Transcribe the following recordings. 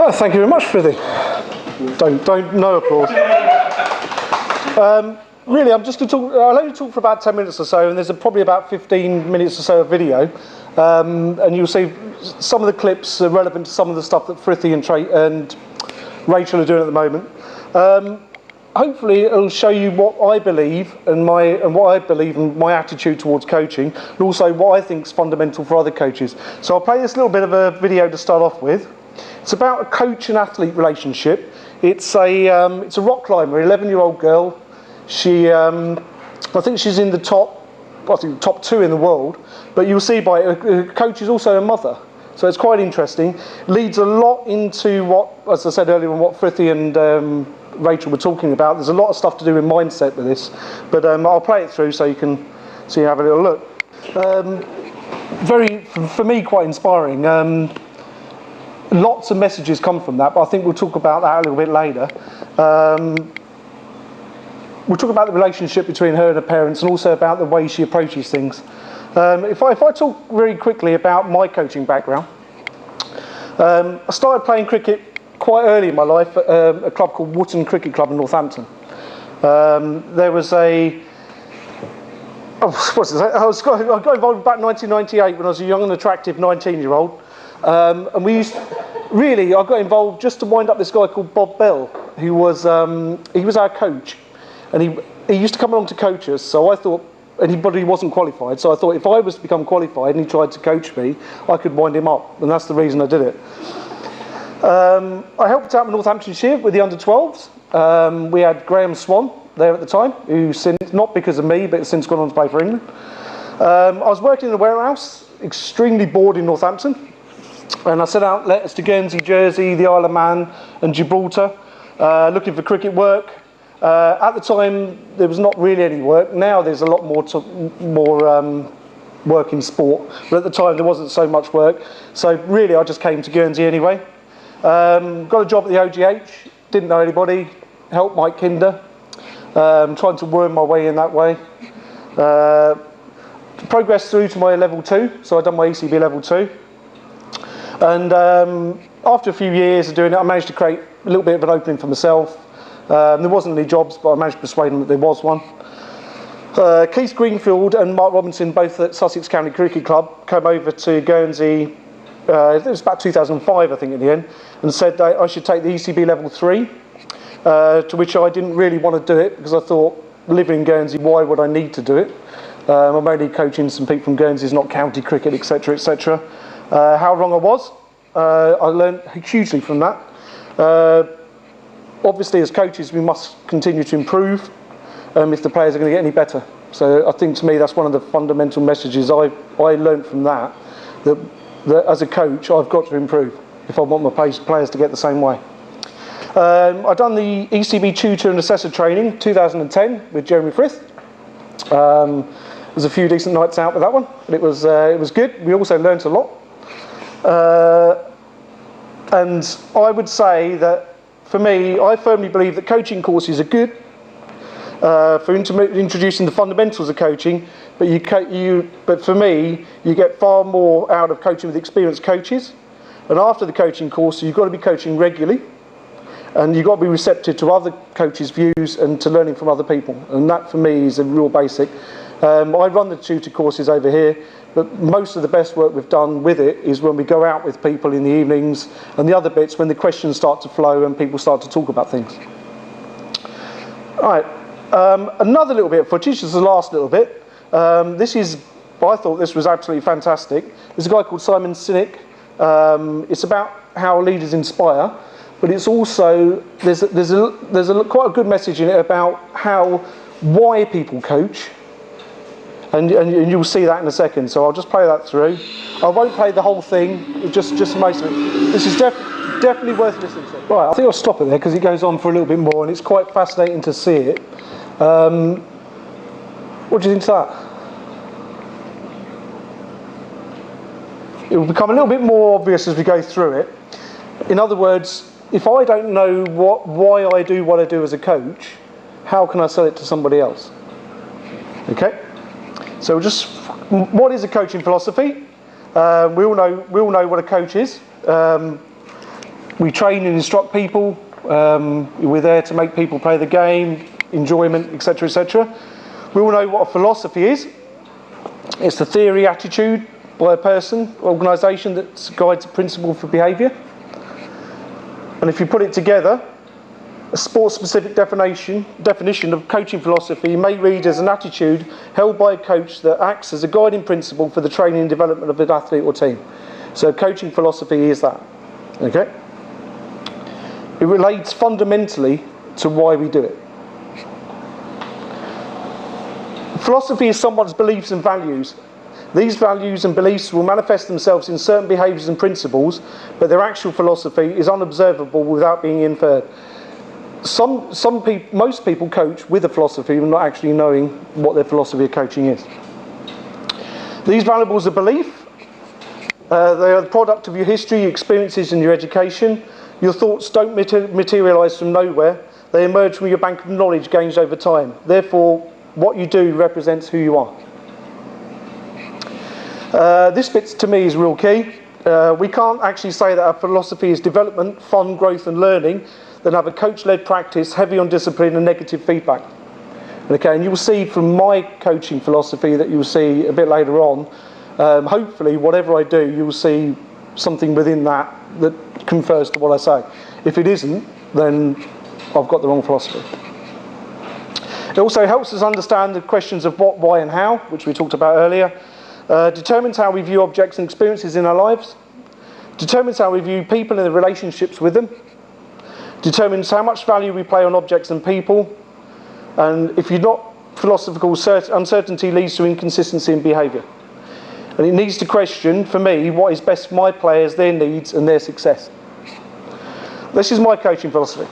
Well, thank you very much, Frithy. No applause. Really, I'm just going to talk. I'll only talk for about 10 minutes or so, and there's probably about 15 minutes or so of video. And you'll see some of the clips are relevant to some of the stuff that Frithy and Rachel are doing at the moment. Hopefully, it'll show you what I believe and my attitude towards coaching, and also what I think is fundamental for other coaches. So I'll play this little bit of a video to start off with. It's about a coach and athlete relationship. It's a rock climber, 11-year-old girl. She, I think she's in the top 2 in the world. But you'll see by her coach is also a mother. So it's quite interesting. Leads a lot into what, as I said earlier, what Frithy and Rachel were talking about. There's a lot of stuff to do with mindset with this. But I'll play it through so you can have a little look. For me, quite inspiring. Lots of messages come from that, but I think we'll talk about that a little bit later. We'll talk about the relationship between her and her parents, and also about the way she approaches things. If I talk very quickly about my coaching background, I started playing cricket quite early in my life at a club called Wootton Cricket Club in Northampton. There was I got involved back in 1998 when I was a young and attractive 19-year-old. And I got involved just to wind up this guy called Bob Bell, who was he was our coach, and he used to come along to coach us. So I thought, but he wasn't qualified. So I thought if I was to become qualified and he tried to coach me, I could wind him up, and that's the reason I did it. I helped out in Northamptonshire with the under-12s. We had Graham Swan there at the time, who since, not because of me, but since gone on to play for England. I was working in a warehouse, extremely bored in Northampton. And I sent out letters to Guernsey, Jersey, the Isle of Man and Gibraltar, looking for cricket work. At the time, there was not really any work. Now there's a lot more work in sport. But at the time, there wasn't so much work. So really, I just came to Guernsey anyway. Got a job at the OGH, didn't know anybody, helped Mike Kinder, trying to worm my way in that way. Progressed through to my level 2, so I'd done my ECB level 2. And after a few years of doing it, I managed to create a little bit of an opening for myself. There wasn't any jobs, but I managed to persuade them that there was one. Keith Greenfield and Mark Robinson, both at Sussex County Cricket Club, came over to Guernsey, it was about 2005 I think in the end, and said that I should take the ECB level 3, to which I didn't really want to do it, because I thought, living in Guernsey, why would I need to do it? I'm only coaching some people from Guernsey, it's not county cricket, etc, etc. How wrong I was. I learned hugely from that. Obviously, as coaches, we must continue to improve if the players are going to get any better. So I think, to me, that's one of the fundamental messages I learned from that, that as a coach, I've got to improve if I want my players to get the same way. I've done the ECB tutor and assessor training 2010 with Jeremy Frith. There's a few decent nights out with that one, but it was good. We also learnt a lot. And I would say that, for me, I firmly believe that coaching courses are good for introducing the fundamentals of coaching, but for me, you get far more out of coaching with experienced coaches. And after the coaching course, you've got to be coaching regularly, and you've got to be receptive to other coaches' views and to learning from other people. And that, for me, is a real basic. I run the tutor courses over here, but most of the best work we've done with it is when we go out with people in the evenings, and the other bits when the questions start to flow and people start to talk about things. All right, another little bit of footage, this is the last little bit. I thought this was absolutely fantastic. There's a guy called Simon Sinek. It's about how leaders inspire, but it's also, there's quite a good message in it about why people coach. And you'll see that in a second, so I'll just play that through. I won't play the whole thing, just most of it. This is definitely worth listening to. Right, I think I'll stop it there because it goes on for a little bit more, and it's quite fascinating to see it. What do you think of that? It will become a little bit more obvious as we go through it. In other words, if I don't know why I do what I do as a coach, how can I sell it to somebody else? Okay? So what is a coaching philosophy? We all know what a coach is. We train and instruct people. We're there to make people play the game, enjoyment, etc., etc. We all know what a philosophy is. It's the theory, attitude by a person, organisation that guides a principle for behaviour. And if you put it together, a sport-specific definition of coaching philosophy may read as an attitude held by a coach that acts as a guiding principle for the training and development of an athlete or team. So coaching philosophy is that. Okay? It relates fundamentally to why we do it. Philosophy is someone's beliefs and values. These values and beliefs will manifest themselves in certain behaviours and principles, but their actual philosophy is unobservable without being inferred. Most people coach with a philosophy, not actually knowing what their philosophy of coaching is. These valuables of belief, they are the product of your history, your experiences and your education. Your thoughts don't materialise from nowhere. They emerge from your bank of knowledge gained over time. Therefore, what you do represents who you are. This bit to me is real key. We can't actually say that our philosophy is development, fun, growth and learning, then have a coach-led practice heavy on discipline and negative feedback. Okay, and you'll see from my coaching philosophy that you'll see a bit later on, hopefully whatever I do, you'll see something within that that confers to what I say. If it isn't, then I've got the wrong philosophy. It also helps us understand the questions of what, why and how, which we talked about earlier. Determines how we view objects and experiences in our lives. Determines how we view people and the relationships with them. Determines how much value we play on objects and people. And if you're not philosophical, uncertainty leads to inconsistency in behaviour. And it needs to question, for me, what is best for my players, their needs and their success. This is my coaching philosophy.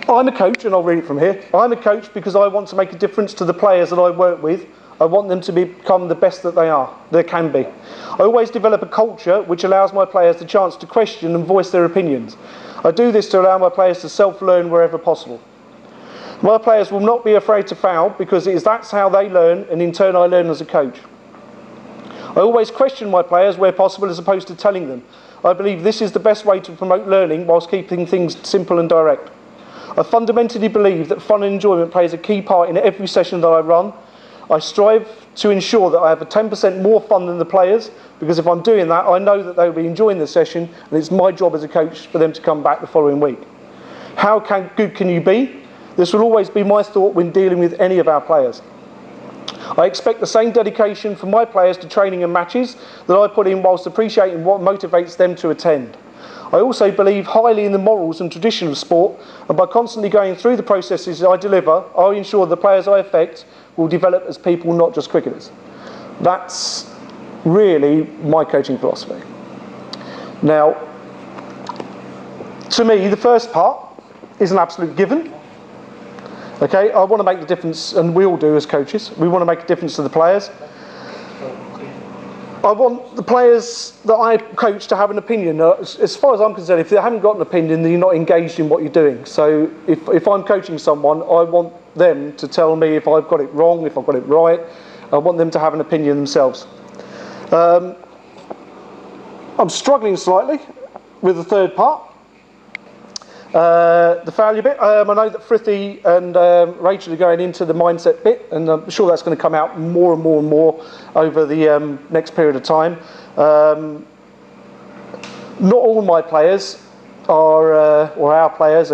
I'm a coach, and I'll read it from here. I'm a coach because I want to make a difference to the players that I work with. I want them to become the best that they can be. I always develop a culture which allows my players the chance to question and voice their opinions. I do this to allow my players to self-learn wherever possible. My players will not be afraid to foul because that's how they learn, and in turn I learn as a coach. I always question my players where possible as opposed to telling them. I believe this is the best way to promote learning whilst keeping things simple and direct. I fundamentally believe that fun and enjoyment plays a key part in every session that I run. I strive to ensure that I have a 10% more fun than the players, because if I'm doing that, I know that they'll be enjoying the session, and it's my job as a coach for them to come back the following week. How good can you be? This will always be my thought when dealing with any of our players. I expect the same dedication from my players to training and matches that I put in whilst appreciating what motivates them to attend. I also believe highly in the morals and tradition of sport, and by constantly going through the processes I deliver, I ensure the players I affect will develop as people, not just cricketers. That's really my coaching philosophy. Now, to me, the first part is an absolute given. Okay, I want to make the difference, and we all do as coaches. We want to make a difference to the players. I want the players that I coach to have an opinion. As far as I'm concerned, if they haven't got an opinion, then you're not engaged in what you're doing. So if I'm coaching someone, I want them to tell me if I've got it wrong, if I've got it right. I want them to have an opinion themselves. I'm struggling slightly with the third part. The failure bit. I know that Frithie and Rachel are going into the mindset bit, and I'm sure that's going to come out more and more and more over the next period of time. Not all my players are, or our players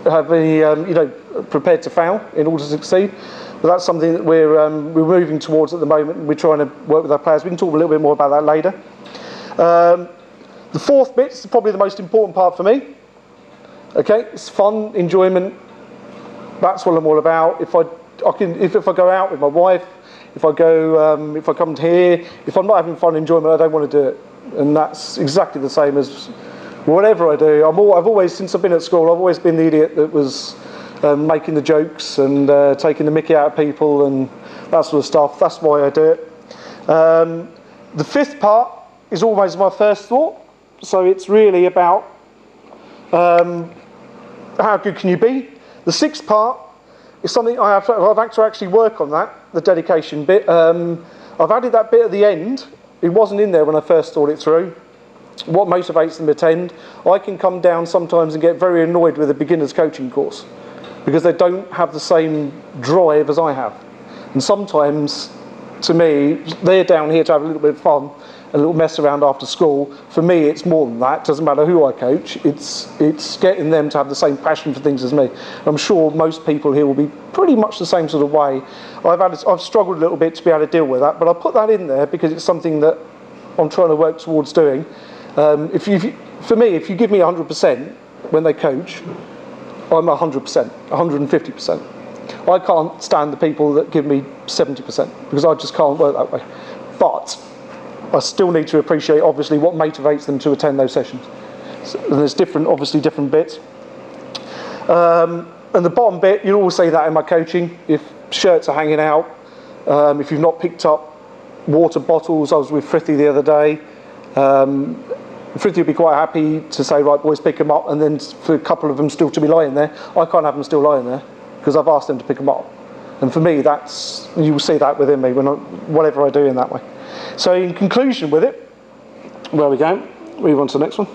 have been, prepared to fail in order to succeed. But that's something that we're moving towards at the moment, and we're trying to work with our players. We can talk a little bit more about that later. The fourth bit is probably the most important part for me. Okay, it's fun, enjoyment. That's what I'm all about. If I go out with my wife, if I come here, if I'm not having fun, enjoyment, I don't want to do it. And that's exactly the same as whatever I do. I've always, since I've been at school, I've always been the idiot that was making the jokes and taking the mickey out of people and that sort of stuff. That's why I do it. The fifth part is always my first thought. So it's really about how good can you be. The sixth part is something I've had to actually work on that, the dedication bit. I've added that bit at the end. It wasn't in there when I first thought it through. what motivates them to attend. I can come down sometimes and get very annoyed with a beginner's coaching course because they don't have the same drive as I have. And sometimes, to me, they're down here to have a little bit of fun, a little mess around after school. For me, it's more than that. It doesn't matter who I coach. It's getting them to have the same passion for things as me. I'm sure most people here will be pretty much the same sort of way. I've struggled a little bit to be able to deal with that, but I put that in there because it's something that I'm trying to work towards doing. For me, if you give me 100% when they coach, I'm 100%, 150%. I can't stand the people that give me 70% because I just can't work that way. But I still need to appreciate, obviously, what motivates them to attend those sessions. And there's obviously different bits. And the bottom bit, you'll always see that in my coaching. If shirts are hanging out, if you've not picked up water bottles. I was with Frithy the other day. Frithy would be quite happy to say, right, boys, pick them up, and then for a couple of them still to be lying there. I can't have them still lying there because I've asked them to pick them up. And for me, you will see that within me whatever I do in that way. So in conclusion with it, where we go, move on to the next one.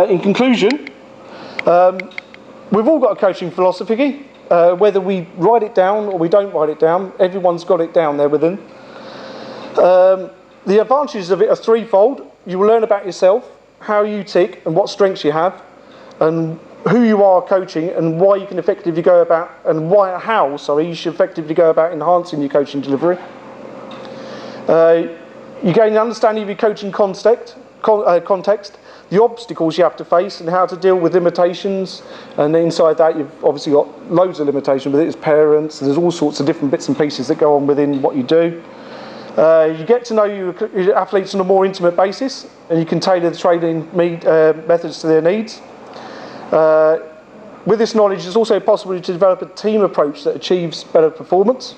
In conclusion, we've all got a coaching philosophy. Whether we write it down or we don't write it down, everyone's got it down there within. The advantages of it are threefold. You will learn about yourself, how you tick and what strengths you have, and who you are coaching and why you can effectively go about, and how you should effectively go about enhancing your coaching delivery. You gain an understanding of your coaching context, the obstacles you have to face and how to deal with limitations, and inside that you've obviously got loads of limitations with it as parents. There's all sorts of different bits and pieces that go on within what you do. You get to know your athletes on a more intimate basis, and you can tailor the training methods to their needs. With this knowledge, it's also possible to develop a team approach that achieves better performance.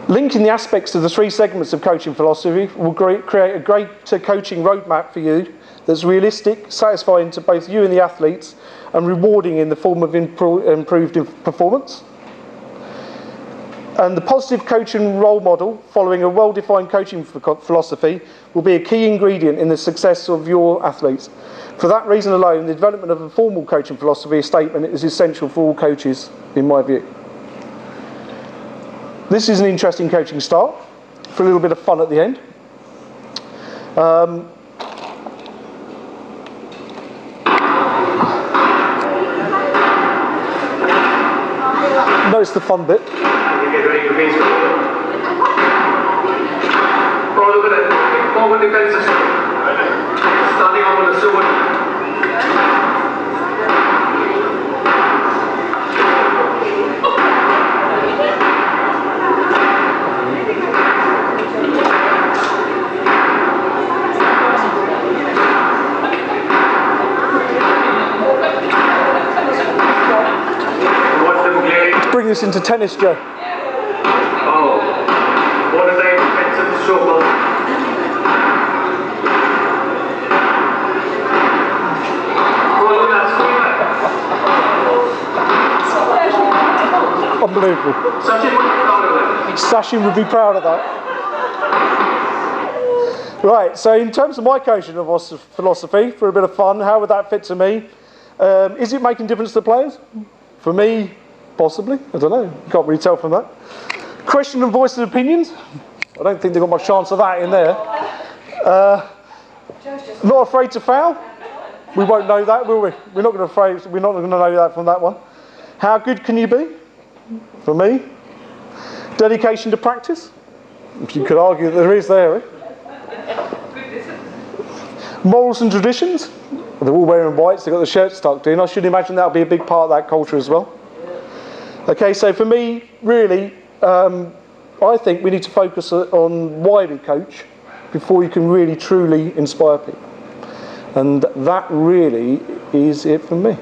Linking the aspects of the three segments of coaching philosophy will create a great coaching roadmap for you that's realistic, satisfying to both you and the athletes, and rewarding in the form of improved performance. And the positive coaching role model, following a well-defined coaching philosophy, will be a key ingredient in the success of your athletes. For that reason alone, the development of a formal coaching philosophy statement is essential for all coaches, in my view. This is an interesting coaching start, for a little bit of fun at the end. Notice the fun bit. Get ready to face oh, look at that. Forward defenses. Starting off on the sword. Bring this into tennis, Joe. Oh, what is a defensive shuffle? Oh, look at that. Unbelievable. Sachin would be proud of that. Sachin would be proud of that. Right, so in terms of my coaching philosophy, for a bit of fun, how would that fit to me? Is it making a difference to the players? For me, possibly. I don't know. Can't really tell from that. Question and voice of opinions. I don't think they've got much chance of that in there. Not afraid to foul. We won't know that, will we? We're not going to know that from that one. How good can you be? For me. Dedication to practice. You could argue that there is there. Morals and traditions. They're all wearing whites. They've got the shirts tucked in. I should imagine that'll be a big part of that culture as well. Okay, so for me, really, I think we need to focus on why we coach before you can really, truly inspire people. And that really is it for me.